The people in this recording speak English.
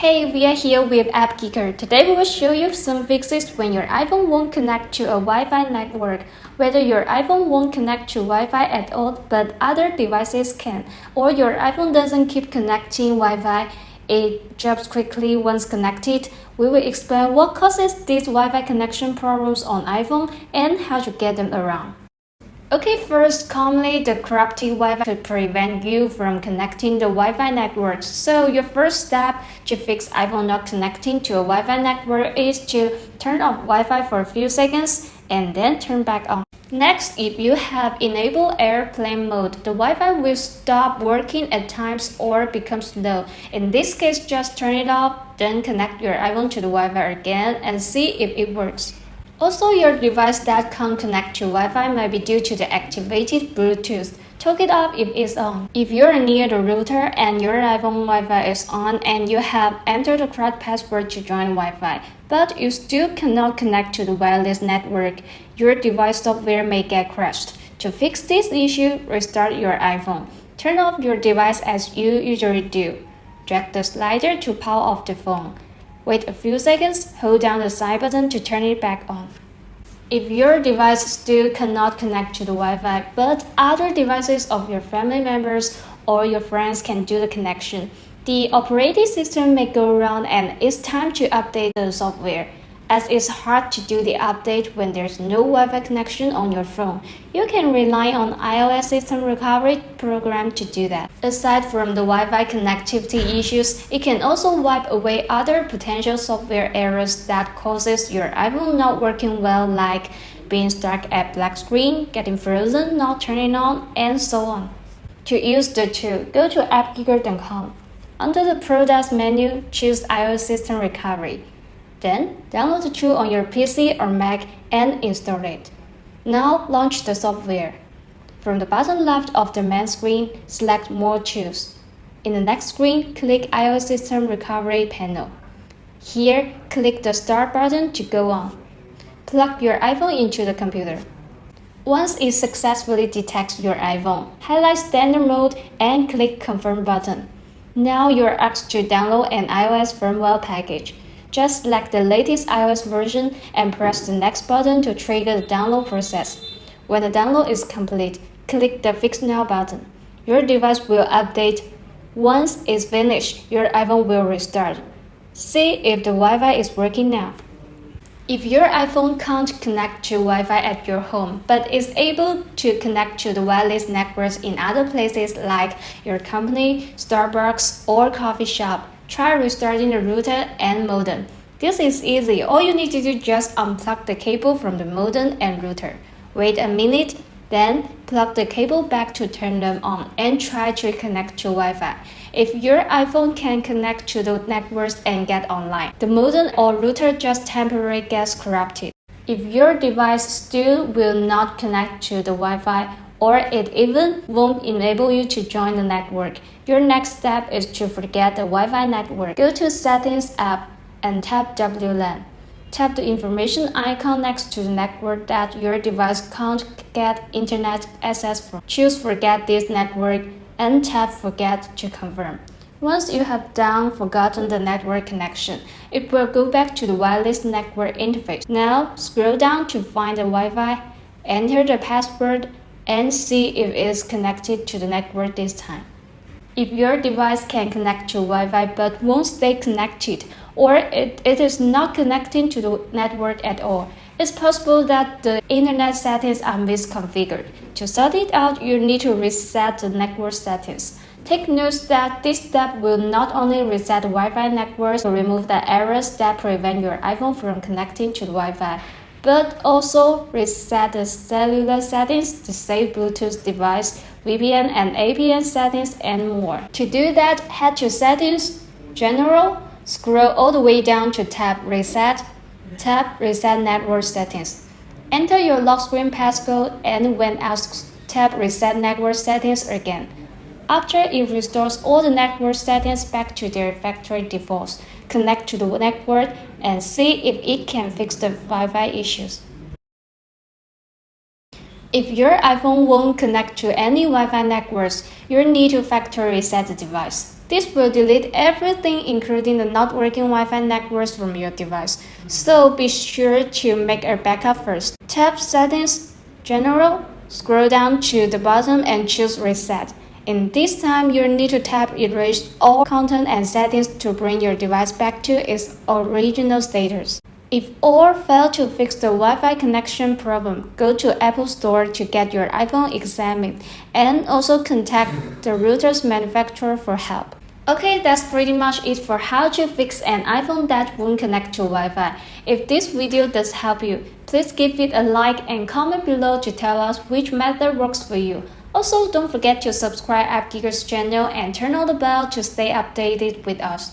Hey, we are here with AppGeeker. Today we will show you some fixes when your iPhone won't connect to a Wi-Fi network. Whether your iPhone won't connect to Wi-Fi at all but other devices can, or your iPhone doesn't keep connecting Wi-Fi, it drops quickly once connected. We will explain what causes these Wi-Fi connection problems on iPhone and how to get them around. Okay, first, commonly the corrupted Wi-Fi to prevent you from connecting the Wi-Fi network. So your first step to fix iPhone not connecting to a Wi-Fi network is to turn off Wi-Fi for a few seconds and then turn back on. Next, if you have enabled airplane mode, the Wi-Fi will stop working at times or become slow. In this case, just turn it off, then connect your iPhone to the Wi-Fi again and see if it works. Also, your device that can't connect to Wi-Fi might be due to the activated Bluetooth. Turn it off if it's on. If you're near the router and your iPhone Wi-Fi is on and you have entered the correct password to join Wi-Fi, but you still cannot connect to the wireless network, your device software may get crashed. To fix this issue, restart your iPhone. Turn off your device as you usually do. Drag the slider to power off the phone. Wait a few seconds, hold down the side button to turn it back on. If your device still cannot connect to the Wi-Fi, but other devices of your family members or your friends can do the connection, the operating system may go wrong and it's time to update the software. As it's hard to do the update when there's no Wi-Fi connection on your phone, you can rely on iOS system recovery program to do that. Aside from the Wi-Fi connectivity issues, it can also wipe away other potential software errors that causes your iPhone not working well, like being stuck at black screen, getting frozen, not turning on, and so on. To use the tool, go to appgeeker.com. Under the Products menu, choose iOS System Recovery. Then, download the tool on your PC or Mac and install it. Now, launch the software. From the bottom left of the main screen, select More Tools. In the next screen, click iOS System Recovery panel. Here, click the Start button to go on. Plug your iPhone into the computer. Once it successfully detects your iPhone, highlight Standard Mode and click Confirm button. Now you're asked to download an iOS firmware package. Just select the latest iOS version and press the next button to trigger the download process. When the download is complete, click the Fix Now button. Your device will update. Once it's finished, your iPhone will restart. See if the Wi-Fi is working now. If your iPhone can't connect to Wi-Fi at your home, but is able to connect to the wireless networks in other places like your company, Starbucks, or coffee shop, try restarting the router and modem. This is easy. All you need to do is just unplug the cable from the modem and router. Wait a minute, then plug the cable back to turn them on and try to connect to Wi-Fi. If your iPhone can connect to the networks and get online, the modem or router just temporarily gets corrupted. If your device still will not connect to the Wi-Fi, or it even won't enable you to join the network, your next step is to forget the Wi-Fi network. Go to Settings app and tap WLAN. Tap the information icon next to the network that your device can't get internet access from. Choose Forget this network and tap Forget to confirm. Once you have forgotten the network connection, it will go back to the wireless network interface. Now, scroll down to find the Wi-Fi, enter the password, and see if it is connected to the network this time. If your device can connect to Wi-Fi but won't stay connected, or it is not connecting to the network at all, it's possible that the internet settings are misconfigured. To sort it out, you need to reset the network settings. Take note that this step will not only reset the Wi-Fi network to remove the errors that prevent your iPhone from connecting to the Wi-Fi, but also reset the cellular settings, the safe Bluetooth device, VPN and APN settings, and more. To do that, head to Settings, General, scroll all the way down to tap Reset Network Settings. Enter your lock screen passcode and when asked, tap Reset Network Settings again. After it restores all the network settings back to their factory defaults, connect to the network and see if it can fix the Wi-Fi issues. If your iPhone won't connect to any Wi-Fi networks, you'll need to factory reset the device. This will delete everything including the not working Wi-Fi networks from your device. So be sure to make a backup first. Tap Settings, General, scroll down to the bottom and choose Reset. In this time, you need to tap Erase all content and settings to bring your device back to its original status. If all fail to fix the Wi-Fi connection problem, go to Apple Store to get your iPhone examined and also contact the router's manufacturer for help. Okay, that's pretty much it for how to fix an iPhone that won't connect to Wi-Fi. If this video does help you, please give it a like and comment below to tell us which method works for you. Also, don't forget to subscribe AppGeeker's channel and turn on the bell to stay updated with us.